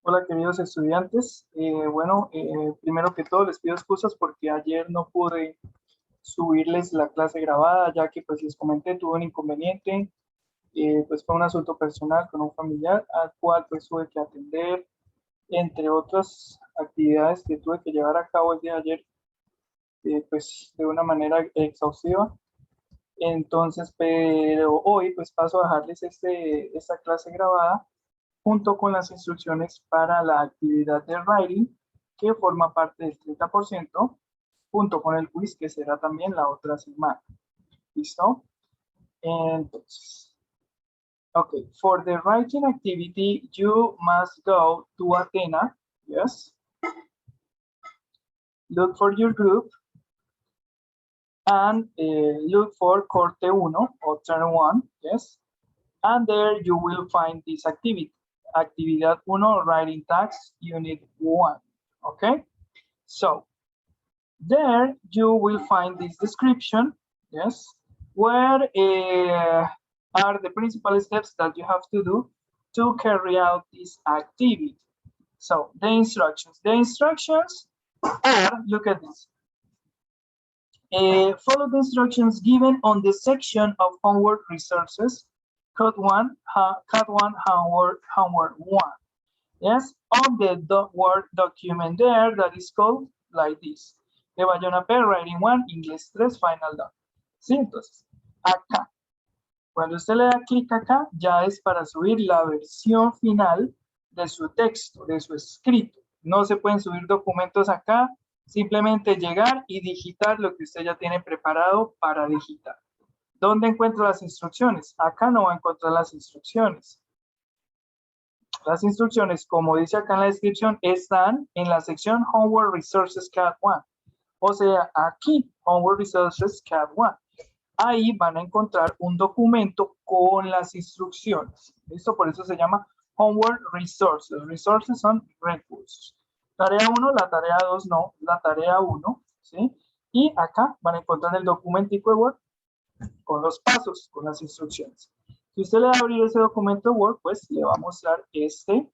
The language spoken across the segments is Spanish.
Hola queridos estudiantes. Primero que todo les pido excusas porque ayer no pude subirles la clase grabada ya que pues les comenté tuve un inconveniente, pues fue un asunto personal con un familiar al cual pues tuve que atender, entre otras actividades que tuve que llevar a cabo el día de ayer, pues de una manera exhaustiva. Entonces, pero hoy pues paso a dejarles esta clase grabada junto con las instrucciones para la actividad de writing que forma parte del 30%, junto con el quiz que será también la otra semana. ¿Listo? Entonces, okay, for the writing activity, you must go to Athena. Yes. Look for your group and look for Corte 1 or Turn 1. Yes. And there you will find this activity. Actividad 1, writing tags, unit 1. Okay. So there you will find this description, yes, where are the principal steps that you have to do to carry out this activity. So the instructions are, look at this. Follow the instructions given on the section of homework resources, code 1, homework 1. Yes, on the Word document there that is called like this. De Bayona P, Writing 1, Inglés 3, Final Done. ¿Sí? Entonces, acá. Cuando usted le da clic acá, ya es para subir la versión final de su texto, de su escrito. No se pueden subir documentos acá, simplemente llegar y digitar lo que usted ya tiene preparado para digitar. ¿Dónde encuentro las instrucciones? Acá no va a encontrar las instrucciones. Las instrucciones, como dice acá en la descripción, están en la sección Homework Resources Cat 1. O sea, aquí, Homework Resources Cat 1. Ahí van a encontrar un documento con las instrucciones. ¿Listo? Por eso se llama Homework Resources. Resources son recursos. Tarea 1, la tarea 2 no, la tarea 1. ¿Sí? Y acá van a encontrar el documentico de Word con los pasos, con las instrucciones. Si usted le va a abrir ese documento Word, pues le va a mostrar este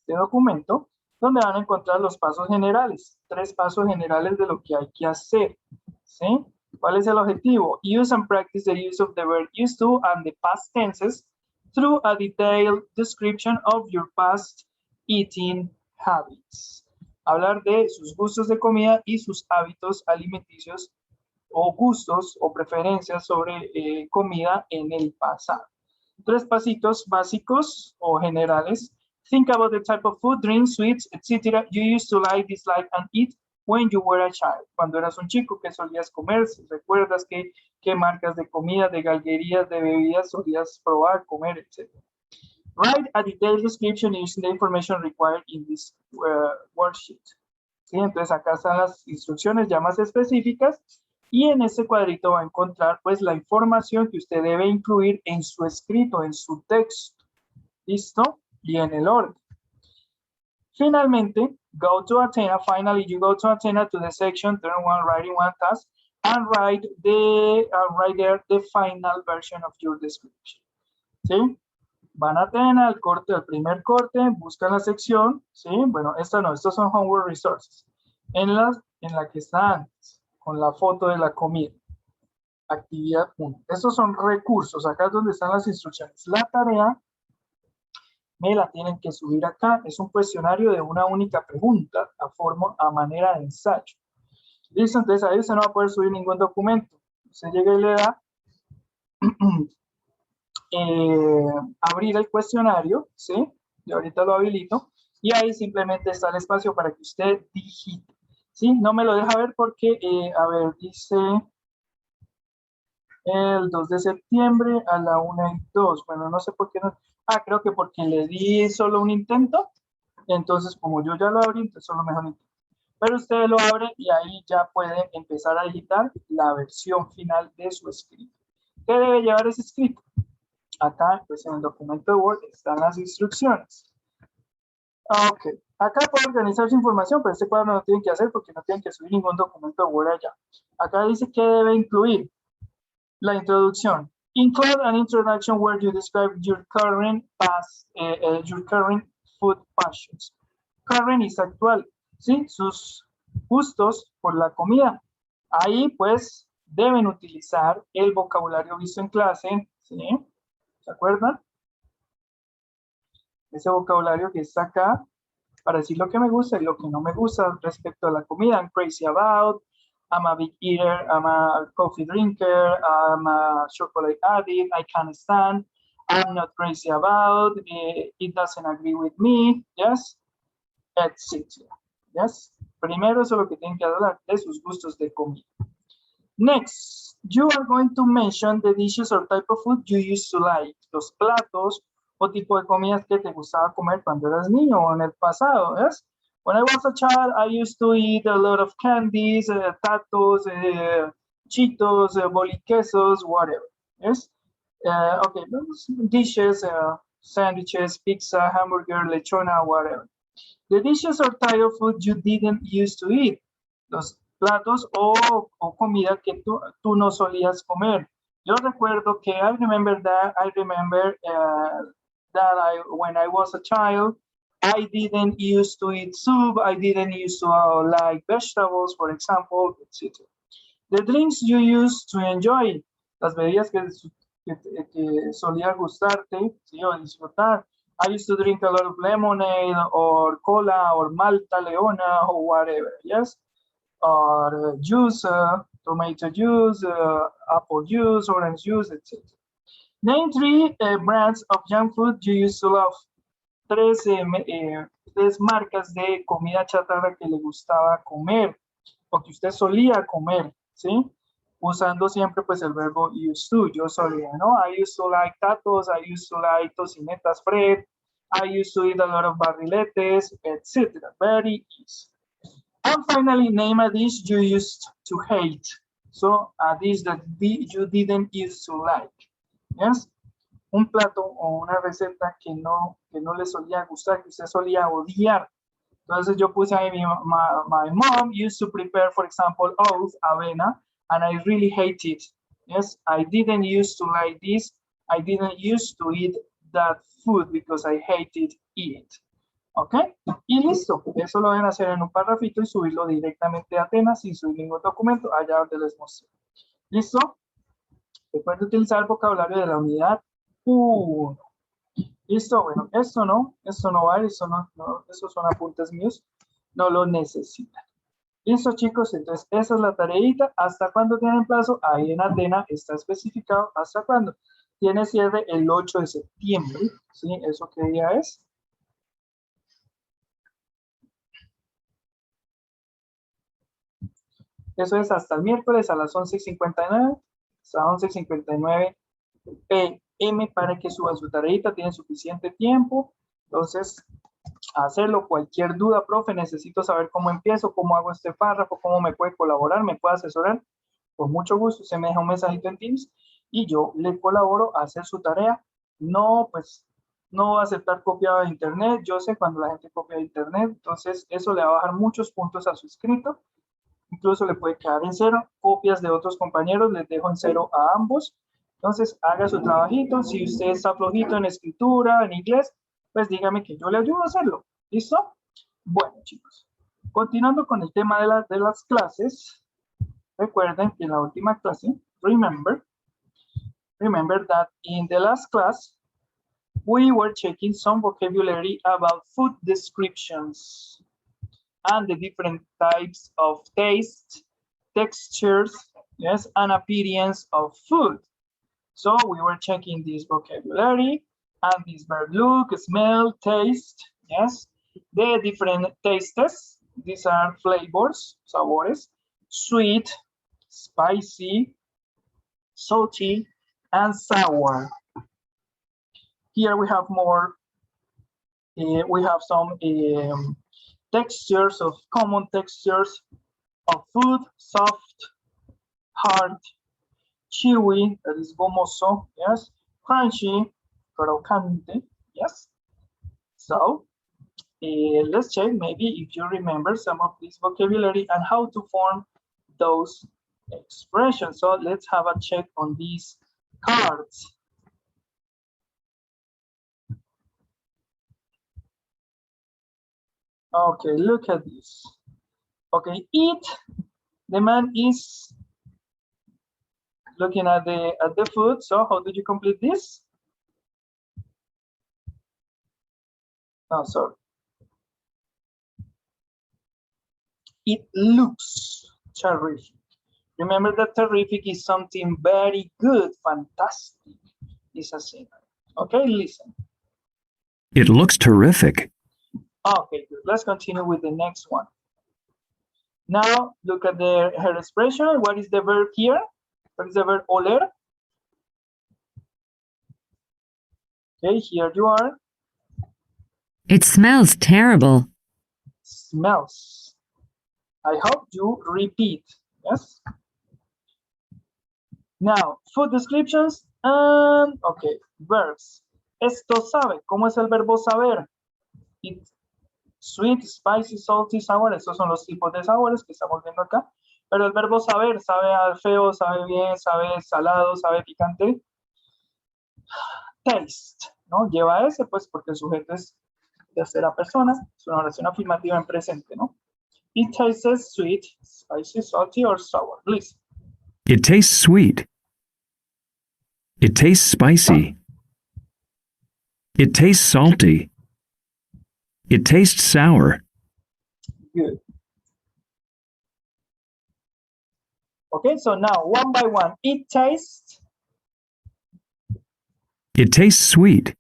documento, donde van a encontrar los pasos generales, 3 pasos generales de lo que hay que hacer. ¿Sí? ¿Cuál es el objetivo? Use and practice the use of the verb used to and the past tenses through a detailed description of your past eating habits. Hablar de sus gustos de comida y sus hábitos alimenticios o gustos o preferencias sobre comida en el pasado. 3 pasitos básicos o generales. Think about the type of food, drinks, sweets, etc. you used to like, dislike, and eat when you were a child. Cuando eras un chico, ¿qué solías comer? ¿Recuerdas qué marcas de comida, de galguerías, de bebidas solías probar, comer, etc.? Write a detailed description using the information required in this worksheet. ¿Sí? Entonces acá están las instrucciones ya más específicas y en este cuadrito va a encontrar pues la información que usted debe incluir en su escrito, en su texto. ¿Listo? Y en el orden. Finalmente, go to Athena. Finally, you go to Athena to the section, turn 1, writing 1 task, and write there the final version of your description. ¿Sí? Van a Athena, al corte, al primer corte, buscan la sección, ¿sí? Bueno, esta no, estos son homework resources. En la que está antes, con la foto de la comida. Actividad 1. Estos son recursos, acá es donde están las instrucciones. La tarea me la tienen que subir acá. Es un cuestionario de una única pregunta a manera de ensayo. Listo, entonces ahí usted no va a poder subir ningún documento. Usted llega y le da abrir el cuestionario, ¿sí? Yo ahorita lo habilito. Y ahí simplemente está el espacio para que usted digite. ¿Sí? No me lo deja ver porque, a ver, dice el 2 de septiembre a la 1:02. Bueno, no sé por qué no. Ah, creo que porque le di solo un intento. Entonces, como yo ya lo abrí, entonces solo mejor intento. Pero usted lo abre y ahí ya puede empezar a digitar la versión final de su escrito. ¿Qué debe llevar ese escrito? Acá, pues en el documento de Word están las instrucciones. Ok, acá puede organizar su información, pero este cuadro no lo tienen que hacer porque no tienen que subir ningún documento de Word allá. Acá dice que debe incluir la introducción. Include an introduction where you describe your current food passions. Current es actual, ¿sí? Sus gustos por la comida. Ahí pues deben utilizar el vocabulario visto en clase, ¿sí? ¿Se acuerdan? Ese vocabulario que está acá para decir lo que me gusta y lo que no me gusta respecto a la comida. I'm crazy about, I'm a big eater, I'm a coffee drinker, I'm a chocolate addict, I can't stand, I'm not crazy about, it doesn't agree with me, yes, etc. Yes. Primero eso es lo que tienen que hablar de sus gustos de comida. Next, you are going to mention the dishes or type of food you used to like. Los platos o tipo de comidas que te gustaba comer cuando eras niño o en el pasado, yes? When I was a child, I used to eat a lot of candies, tacos, Cheetos, boliquesos, whatever, yes? Okay, dishes, sandwiches, pizza, hamburger, lechona, whatever. The dishes or type of food you didn't used to eat. Los platos o comida que tú no solías comer. Yo recuerdo que I remember that when I was a child, I didn't used to eat soup, I didn't used to like vegetables, for example, etc. The drinks you used to enjoy, las bebidas que solía gustarte, ¿sí? O disfrutar. I used to drink a lot of lemonade or cola or Malta Leona or whatever, yes? Or juice, tomato juice, apple juice, orange juice, etc. Name 3 brands of junk food you used to love. Tres marcas de comida chatarra que le gustaba comer o que usted solía comer, ¿sí? Usando siempre pues el verbo used to, yo solía, ¿no? I used to like tacos, I used to like tocinetas Fred, I used to eat a lot of barriletes, etc. Very easy. And finally, name a dish you used to hate. So a dish that you didn't used to like. Yes? Un plato o una receta que no le solía gustar, que usted solía odiar. Entonces yo puse ahí, my mom used to prepare, for example, oats, avena, and I really hate it. Yes, I didn't used to like this. I didn't used to eat that food because I hated it. ¿Ok? Y listo. Eso lo deben hacer en un parrafito y subirlo directamente a Atenas sin subir ningún documento allá donde les mostré. ¿Listo? Recuerden utilizar el vocabulario de la unidad 1. Listo, bueno, esto no vale, esos son apuntes míos, no lo necesitan. Listo, chicos, entonces esa es la tareita. ¿Hasta cuándo tienen plazo? Ahí en Atena está especificado hasta cuándo. Tiene cierre el 8 de septiembre, ¿sí? ¿Eso qué día es? Eso es hasta el miércoles a las 11:59, hasta 11:59 p.m. para que suban su tareita, tienen suficiente tiempo. Entonces, hacerlo. Cualquier duda, profe, necesito saber cómo empiezo, cómo hago este párrafo, cómo me puede colaborar, me puede asesorar. Con mucho gusto, se me deja un mensajito en Teams y yo le colaboro a hacer su tarea. No, pues, no va a aceptar copia de internet. Yo sé cuando la gente copia de internet, entonces eso le va a bajar muchos puntos a su escrito. Incluso le puede quedar en 0. Copias de otros compañeros les dejo en 0 a ambos. Entonces, haga su trabajito. Si usted está flojito en escritura, en inglés, pues dígame que yo le ayudo a hacerlo. ¿Listo? Bueno, chicos. Continuando con el tema de las clases, recuerden que en la última clase, remember that in the last class, we were checking some vocabulary about food descriptions and the different types of taste, textures, yes, and appearance of food. So we were checking this vocabulary and this verb look, smell, taste, yes. The different tastes, these are flavors, sabores, sweet, spicy, salty, and sour. Here we have more, we have some textures of common textures of food, soft, hard, chewy, that is gomoso, yes, crunchy, crocante, yes. So let's check maybe if you remember some of this vocabulary and how to form those expressions. So let's have a check on these cards. Okay, look at this. Okay, eat. The man is looking at the food. So how did you complete this? Oh, sorry. It looks terrific. Remember that terrific is something very good, fantastic. It's a synonym. Okay, listen. It looks terrific. Okay, good. Let's continue with the next one. Now look at her expression. What is the verb here? What is the verb oler? Okay, here you are. It smells terrible. Smells. I hope you repeat. Yes. Now, food descriptions and okay, verbs. Esto sabe. ¿Cómo es el verbo saber? It, sweet, spicy, salty, sour. Estos son los tipos de sabores que estamos viendo acá. Pero el verbo saber, sabe al feo, sabe bien, sabe salado, sabe picante. Taste, ¿no? Lleva ese, pues, porque el sujeto es tercera persona, es una oración afirmativa en presente, ¿no? It tastes sweet, spicy, salty, or sour. Please. It tastes sweet. It tastes spicy. It tastes salty. It tastes sour. Good. Okay, so now one by one. It tastes. It tastes sweet.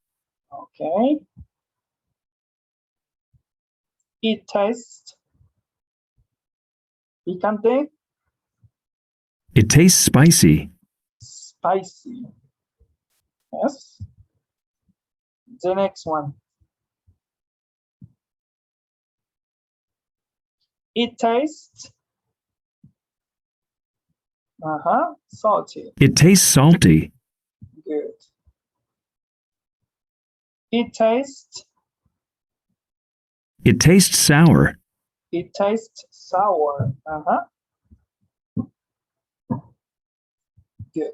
Okay. It tastes picante. It tastes spicy. Spicy. Yes. The next one. It tastes salty. It tastes salty. Good. It tastes sour. It tastes sour. Good.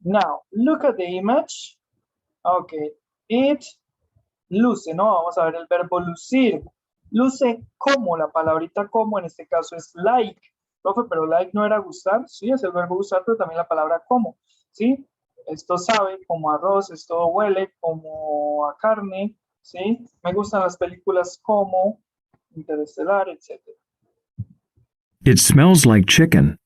Now, look at the image. Okay. It luce, ¿no? Vamos a ver el verbo lucir. Luce como, la palabrita como en este caso es like. Profe, pero like no era gustar. Sí, es el verbo gustar, pero también la palabra como. ¿Sí? Esto sabe como arroz, esto huele como a carne. ¿Sí? Me gustan las películas como Interestelar, etc. It smells like chicken.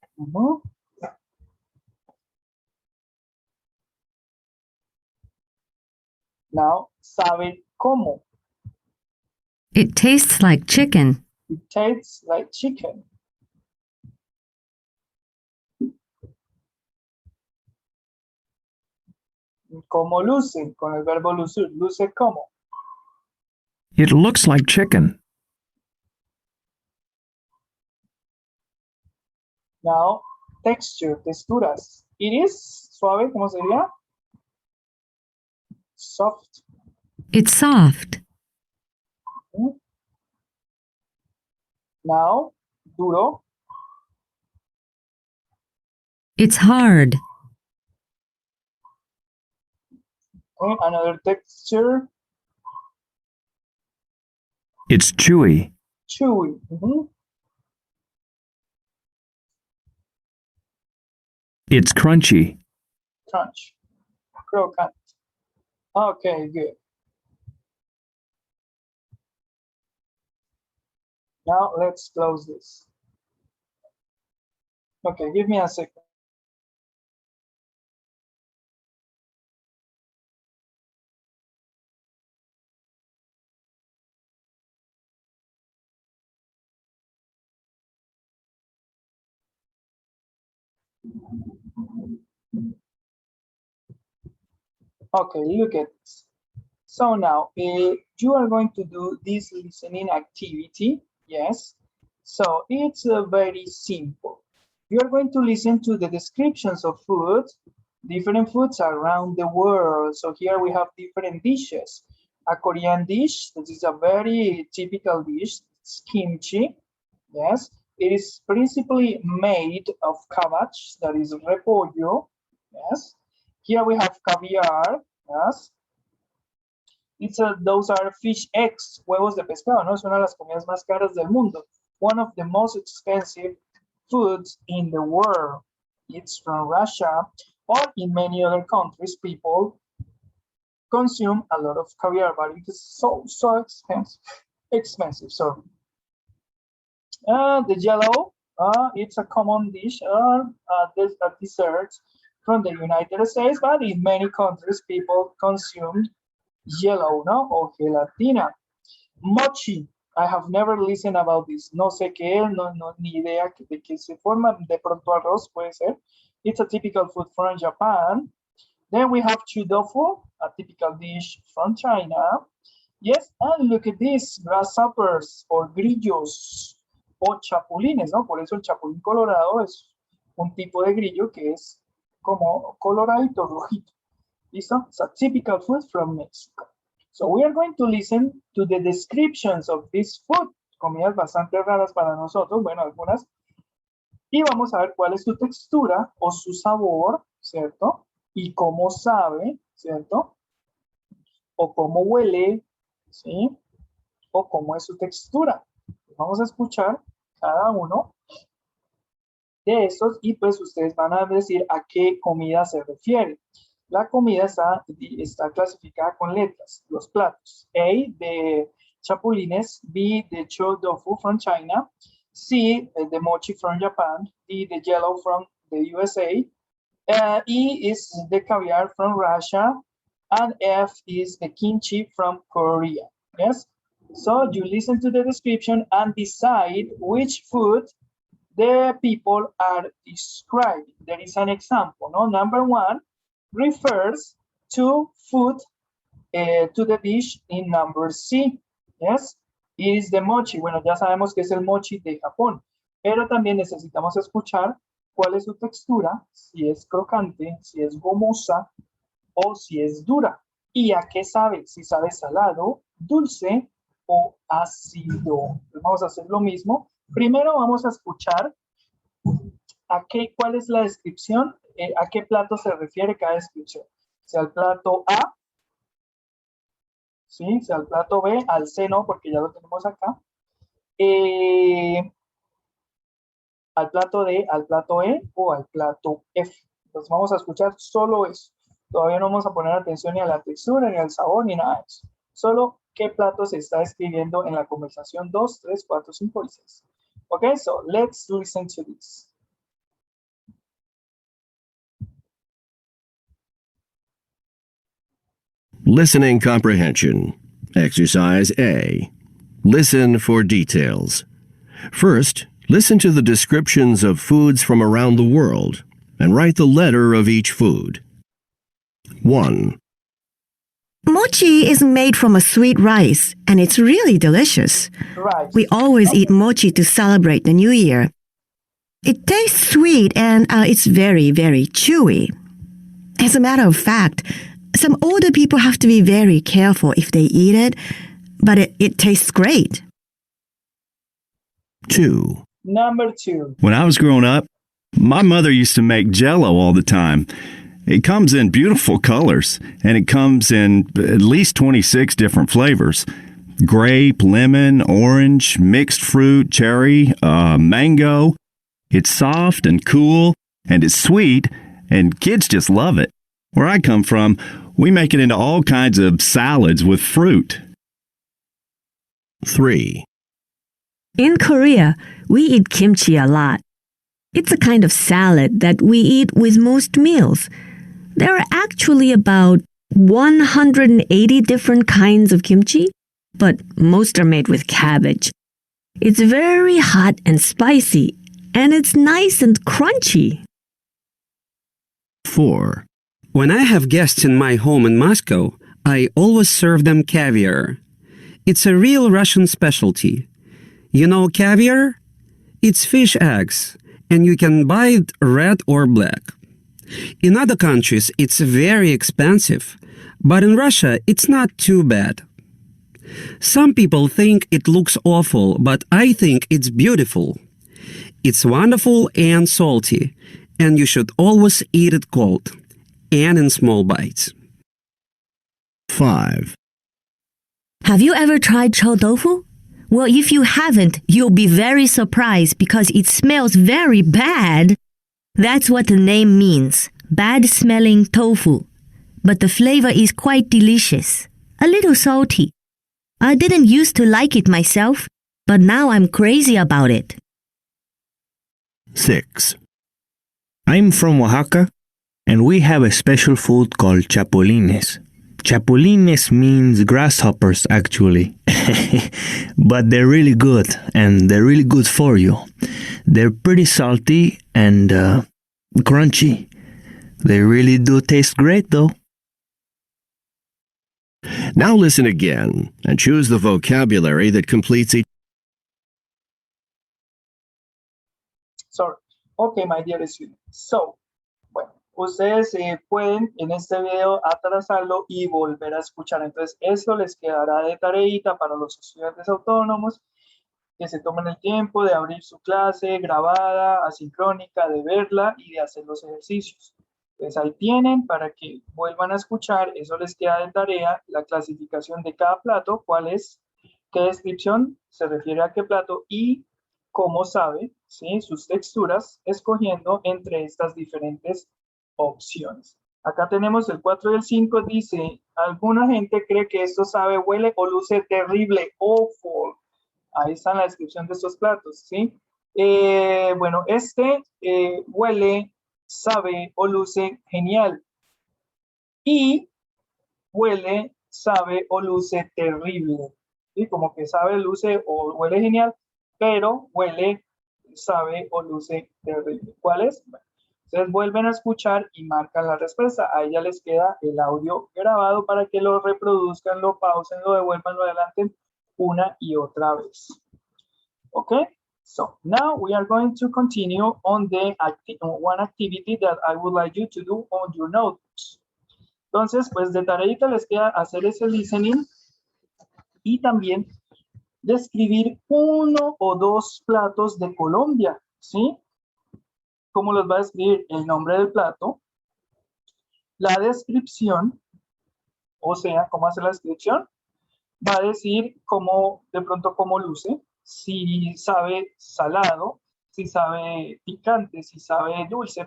Now, sabe como. It tastes like chicken. It tastes like chicken. Como luce, con el verbo lucir. Luce como. It looks like chicken. Now, texture, texturas. It is suave, ¿cómo sería? Soft. It's soft. Now, duro. It's hard. Okay, another texture. It's chewy. Chewy. It's crunchy. Crunch. Crocant. Okay, good. Now let's close this. Okay, give me a second. Okay, look at this. So now you are going to do this listening activity. Yes. So it's very simple. You are going to listen to the descriptions of food, different foods around the world. So here we have different dishes. A Korean dish, this is a very typical dish, it's kimchi. Yes. It is principally made of cabbage, that is repollo. Yes. Here we have caviar. Yes. Those are fish eggs, huevos de pescado, ¿no? Es una de las comidas más caras del mundo. One of the most expensive foods in the world. It's from Russia, or in many other countries, people consume a lot of caviar, but it is so expensive. So the yellow, it's a common dish, a dessert from the United States, but in many countries people consume yellow, no, or gelatina. Mochi, I have never listened about this. No sé qué es, ni idea de qué se forma. De pronto arroz puede ser. It's a typical food from Japan. Then we have chudofu, a typical dish from China. Yes, and look at this, grasshoppers or grillos o chapulines, ¿no? Por eso el chapulín colorado es un tipo de grillo que es como coloradito, rojito. ¿Listo? It's a typical food from Mexico. So we are going to listen to the descriptions of this food. Comidas bastante raras para nosotros, bueno, algunas. Y vamos a ver cuál es su textura o su sabor, ¿cierto? Y cómo sabe, ¿cierto? O cómo huele, ¿sí? O cómo es su textura. Vamos a escuchar cada uno de estos y pues ustedes van a decir a qué comida se refiere. La comida está clasificada con letras, los platos. A, de chapulines. B, de chudofu from China. C, the mochi from Japan. D, the yellow from the USA. E is the caviar from Russia. And F is the kimchi from Korea. Yes? So you listen to the description and decide which food the people are describing. There is an example, no? Number one refers to food, to the dish in number C. Yes, it is the mochi. Bueno, ya sabemos que es el mochi de Japón, pero también necesitamos escuchar cuál es su textura, si es crocante, si es gomosa o si es dura. ¿Y a qué sabe? Si sabe salado, dulce o ácido. Pues vamos a hacer lo mismo. Primero vamos a escuchar cuál es la descripción, a qué plato se refiere cada descripción. Sea el plato A, ¿sí? Sea el plato B, al C no, porque ya lo tenemos acá. Al plato D, al plato E o al plato F. Entonces vamos a escuchar solo eso. Todavía no vamos a poner atención ni a la textura, ni al sabor, ni nada de eso. Solo qué plato se está escribiendo en la conversación 2, 3, 4, 5 y 6. Okay, so let's listen to this. Listening comprehension. Exercise A. Listen for details. First, listen to the descriptions of foods from around the world and write the letter of each food. 1. Mochi is made from a sweet rice, and it's really delicious. Right. We always eat mochi to celebrate the new year. It tastes sweet and it's very, very chewy. As a matter of fact, some older people have to be very careful if they eat it, but it tastes great. 2. Number 2. When I was growing up, my mother used to make Jell-O all the time. It comes in beautiful colors, and it comes in at least 26 different flavors. Grape, lemon, orange, mixed fruit, cherry, mango. It's soft and cool, and it's sweet, and kids just love it. Where I come from, we make it into all kinds of salads with fruit. 3. In Korea, we eat kimchi a lot. It's a kind of salad that we eat with most meals. There are actually about 180 different kinds of kimchi, but most are made with cabbage. It's very hot and spicy, and it's nice and crunchy. 4. When I have guests in my home in Moscow, I always serve them caviar. It's a real Russian specialty. You know caviar? It's fish eggs, and you can buy it red or black. In other countries, it's very expensive, but in Russia, it's not too bad. Some people think it looks awful, but I think it's beautiful. It's wonderful and salty, and you should always eat it cold and in small bites. 5. Have you ever tried chow tofu? Well, if you haven't, you'll be very surprised because it smells very bad. That's what the name means, bad-smelling tofu. But the flavor is quite delicious, a little salty. I didn't used to like it myself, but now I'm crazy about it. 6. I'm from Oaxaca, and we have a special food called chapulines. Chapulines means grasshoppers, actually. But they're really good, and they're really good for you. They're pretty salty and crunchy. They really do taste great, though. Now listen again and choose the vocabulary that completes each. Sorry. Okay, my dear students. So, bueno, ustedes pueden en este video atrasarlo y volver a escuchar. Entonces, esto les quedará de tareita para los estudiantes autónomos que se tomen el tiempo de abrir su clase grabada, asincrónica, de verla y de hacer los ejercicios. Entonces, ahí tienen para que vuelvan a escuchar. Eso les queda de tarea, la clasificación de cada plato, cuál es, qué descripción se refiere a qué plato y cómo sabe, ¿sí? Sus texturas, escogiendo entre estas diferentes opciones. Acá tenemos el 4 y el 5, dice, alguna gente cree que esto sabe, huele o luce terrible, awful. Ahí está la descripción de estos platos, ¿sí? Bueno, huele, sabe o luce genial. Y huele, sabe o luce terrible. ¿Sí? Como que sabe, luce o huele genial, pero huele, sabe o luce terrible. ¿Cuál es? Bueno, ustedes vuelven a escuchar y marcan la respuesta. Ahí ya les queda el audio grabado para que lo reproduzcan, lo pausen, lo devuelvan, lo adelanten una y otra vez. Okay? So now we are going to continue on the one activity that I would like you to do on your notebooks. Entonces, pues de tareita les queda hacer ese listening y también describir 1 o 2 platos de Colombia, ¿sí? ¿Cómo los va a describir? El nombre del plato, la descripción, o sea, ¿cómo hace la descripción? Va a decir cómo, de pronto, cómo luce, si sabe salado, si sabe picante, si sabe dulce,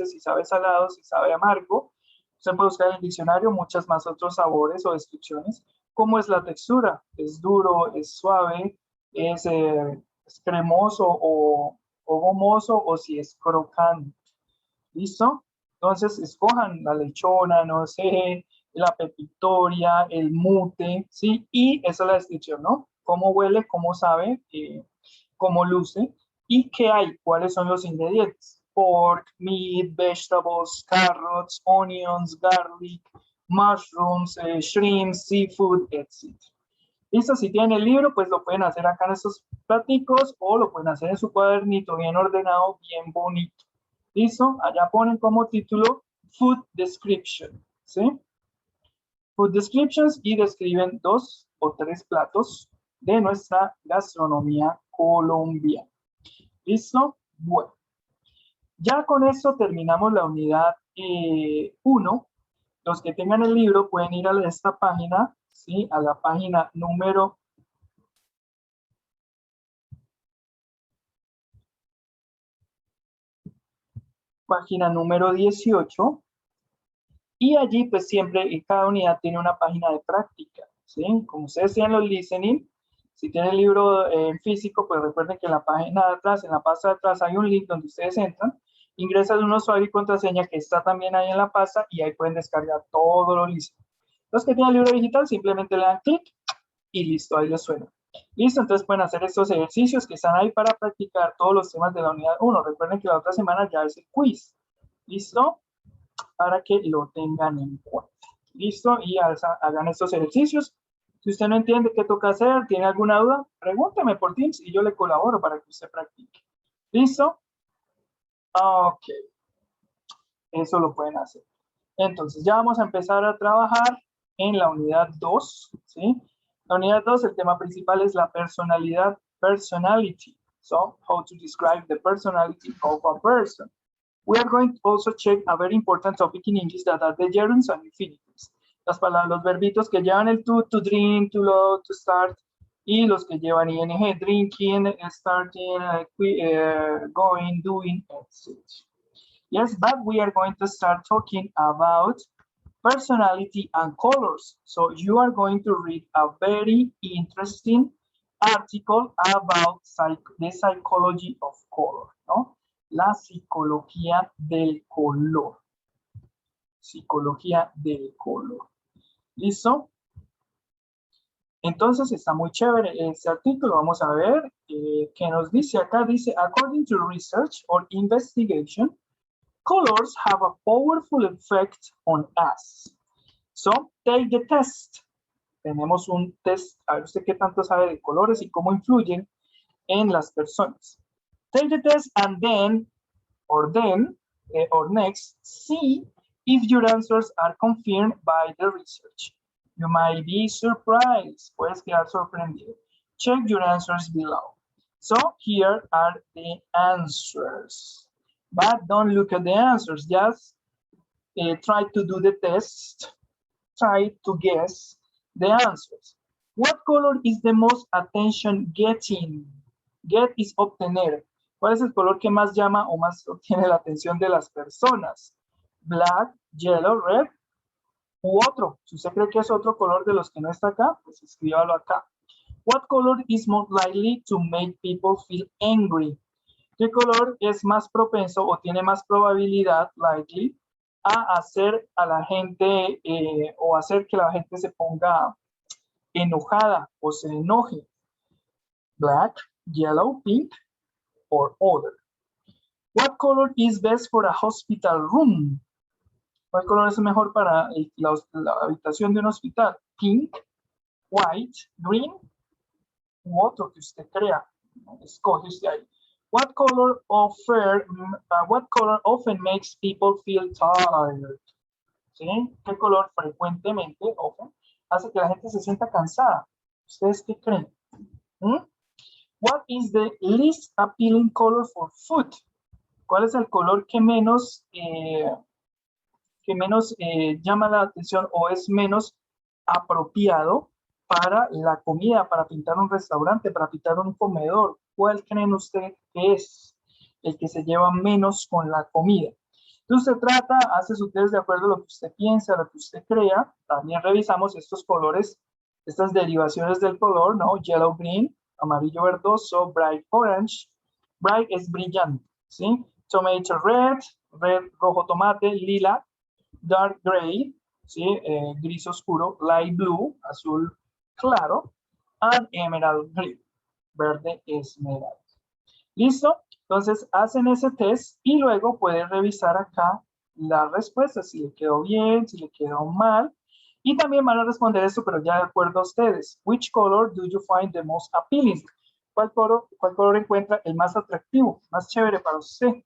si sabe salado, si sabe amargo. Se puede buscar en el diccionario muchas más otros sabores o descripciones. ¿Cómo es la textura? ¿Es duro? ¿Es suave? ¿Es cremoso o gomoso? ¿O si es crocante? ¿Listo? Entonces, escojan la lechona, no sé, la pepitoria, el mute, ¿sí? Y esa es la descripción, ¿no? Cómo huele, cómo sabe, cómo luce y qué hay, cuáles son los ingredientes. Pork, meat, vegetables, carrots, onions, garlic, mushrooms, shrimps, seafood, etc. ¿Listo? Si tienen el libro, pues lo pueden hacer acá en estos platicos o lo pueden hacer en su cuadernito bien ordenado, bien bonito. ¿Listo? Allá ponen como título Food Description, ¿sí? Food Descriptions y describen 2 o 3 platos de nuestra gastronomía colombiana. ¿Listo? Bueno. Ya con esto terminamos la unidad 1. Los que tengan el libro pueden ir a esta página, ¿sí? A la página número 18. Y allí pues siempre en cada unidad tiene una página de práctica, ¿sí? Como ustedes tienen los listening, si tienen el libro en físico, pues recuerden que en la página de atrás, en la pasta de atrás hay un link donde ustedes entran, ingresan un usuario y contraseña que está también ahí en la pasta y ahí pueden descargar todos los listening. Los que tienen el libro digital simplemente le dan clic y listo, ahí les suena. Listo, entonces pueden hacer estos ejercicios que están ahí para practicar todos los temas de la unidad 1. Recuerden que la otra semana ya es el quiz. ¿Listo? Para que lo tengan en cuenta. ¿Listo? Y hagan estos ejercicios. Si usted no entiende qué toca hacer, tiene alguna duda, pregúnteme por Teams y yo le colaboro para que usted practique. ¿Listo? Ok. Eso lo pueden hacer. Entonces, ya vamos a empezar a trabajar en la unidad 2, ¿sí? La unidad 2, el tema principal es la personalidad, personality. So, how to describe the personality of a person. We are going to also check a very important topic in English that are the gerunds and infinitives. Las palabras, los verbitos que llevan el to drink, to load, to start, y los que llevan ing, drinking, starting, going, doing, etc. Yes, but we are going to start talking about personality and colors. So you are going to read a very interesting article about the psychology of color, ¿no? La psicología del color. Psicología del color. ¿Listo? Entonces está muy chévere este artículo. Vamos a ver qué nos dice acá. Dice, according to research or investigation, colors have a powerful effect on us. So, take the test. Tenemos un test. A ver usted qué tanto sabe de colores y cómo influyen en las personas. Take the test and then, or next, see if your answers are confirmed by the research. You might be surprised. Puedes quedar sorprendido. Check your answers below. So, here are the answers. But don't look at the answers. Just try to do the test. Try to guess the answers. What color is the most attention getting? Get is obtener. ¿Cuál es el color que más llama o más obtiene la atención de las personas? Black, yellow, red u otro. Si usted cree que es otro color de los que no está acá, pues escríbalo acá. What color is more likely to make people feel angry? ¿Qué color es más propenso o tiene más probabilidad, likely, a hacer a la gente o hacer que la gente se ponga enojada o se enoje? Black, yellow, pink, or other. What color is best for a hospital room? ¿Cuál color es mejor para la habitación de un hospital? Pink, white, green, u otro que usted crea. Escoge usted ahí. What color often makes people feel tired? ¿Sí? ¿Qué color frecuentemente, often, hace que la gente se sienta cansada? ¿Ustedes qué creen? What is the least appealing color for food? ¿Cuál es el color que menos llama la atención o es menos apropiado para la comida, para pintar un restaurante, para pintar un comedor? ¿Cuál creen ustedes que es el que se lleva menos con la comida? Entonces se trata, hace su test de acuerdo a lo que usted piensa, a lo que usted crea. También revisamos estos colores, estas derivaciones del color, ¿no? Yellow, green, amarillo, verdoso, bright orange. Bright es brillante, ¿sí? Tomato red, red, rojo tomate, lila, dark gray, ¿sí? Gris oscuro, light blue, azul claro, and emerald green, verde esmeralda. ¿Listo? Entonces hacen ese test y luego pueden revisar acá las respuestas, si le quedó bien, si le quedó mal. Y también van a responder esto, pero ya de acuerdo a ustedes. Which color do you find the most appealing? ¿Cuál color encuentra el más atractivo, más chévere para usted?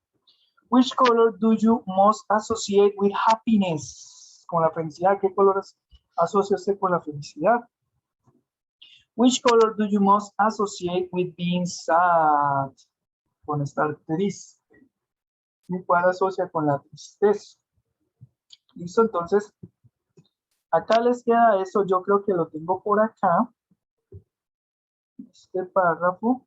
Which color do you most associate with happiness? Con la felicidad. ¿Qué colores asocia usted con la felicidad? Which color do you most associate with being sad? Con estar triste. ¿Y cuál asocia con la tristeza? Listo, entonces, acá les queda eso. Yo creo que lo tengo por acá. Este párrafo.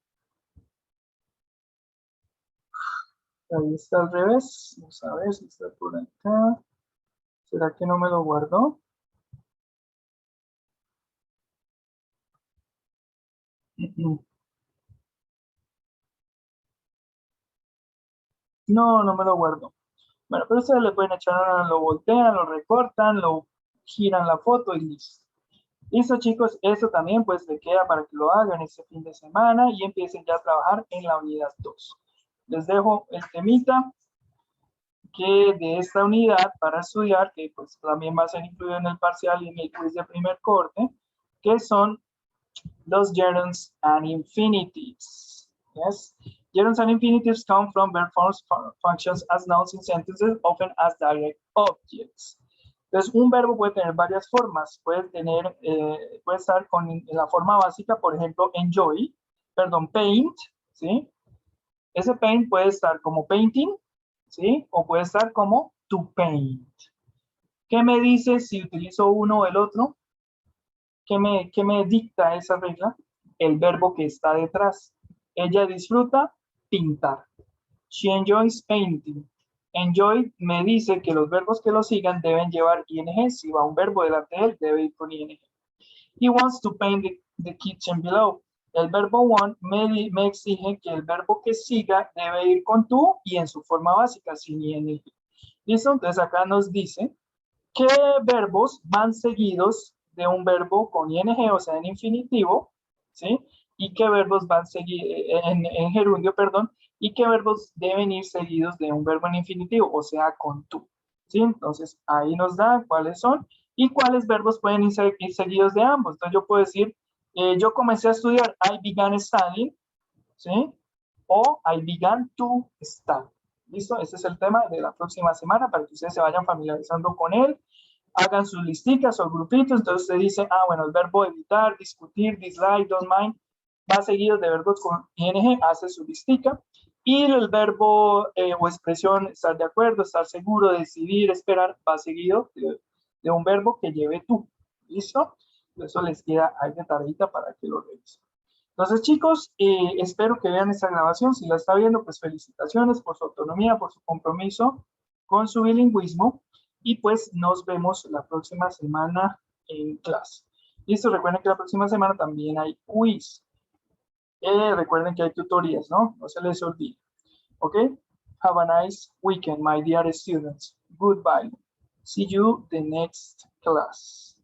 Ahí está al revés. Vamos a ver si está por acá. ¿Será que no me lo guardó? No, no me lo guardo. Bueno, pero ustedes le pueden echar, lo voltean, lo recortan, lo giran la foto y listo. Listo, chicos, eso también pues le queda para que lo hagan este fin de semana y empiecen ya a trabajar en la unidad 2. Les dejo el temita que de esta unidad para estudiar, que pues también va a ser incluido en el parcial y en el quiz de primer corte, que son los gerunds and infinitives. Yes. Gerunds and infinitives come from verb forms functions as nouns in sentences, often as direct objects. Entonces, un verbo puede tener varias formas. Puede estar en la forma básica, por ejemplo, paint, ¿sí? Ese paint puede estar como painting, ¿sí? O puede estar como to paint. ¿Qué me dice si utilizo uno o el otro? ¿Qué me dicta esa regla? El verbo que está detrás. Ella disfruta pintar. She enjoys painting. Enjoy me dice que los verbos que lo sigan deben llevar ing. Si va un verbo delante de él, debe ir con ing. He wants to paint the kitchen below. El verbo want me exige que el verbo que siga debe ir con to y en su forma básica, sin ing. ¿Listo? Entonces acá nos dice qué verbos van seguidos de un verbo con ing, o sea, en infinitivo, ¿sí? Y qué verbos van en gerundio, perdón, y qué verbos deben ir seguidos de un verbo en infinitivo, o sea, con to, ¿sí? Entonces, ahí nos da cuáles son y cuáles verbos pueden ir seguidos de ambos. Entonces, yo puedo decir, yo comencé a estudiar, I began studying, ¿sí? O I began to study. ¿Listo? Este es el tema de la próxima semana para que ustedes se vayan familiarizando con él, hagan sus listicas o grupitos. Entonces usted dice, bueno, el verbo evitar, discutir, dislike, don't mind, va seguido de verbos con ing, hace su listica. Y el verbo o expresión estar de acuerdo, estar seguro, decidir, esperar, va seguido de un verbo que lleve tú. ¿Listo? Eso les queda ahí de tareita para que lo revisen. Entonces, chicos, espero que vean esta grabación. Si la está viendo, pues felicitaciones por su autonomía, por su compromiso con su bilingüismo. Y pues nos vemos la próxima semana en clase. Listo, recuerden que la próxima semana también hay quiz. Recuerden que hay tutorías, ¿no? No se les olvide. ¿Ok? Have a nice weekend, my dear students. Goodbye. See you the next class.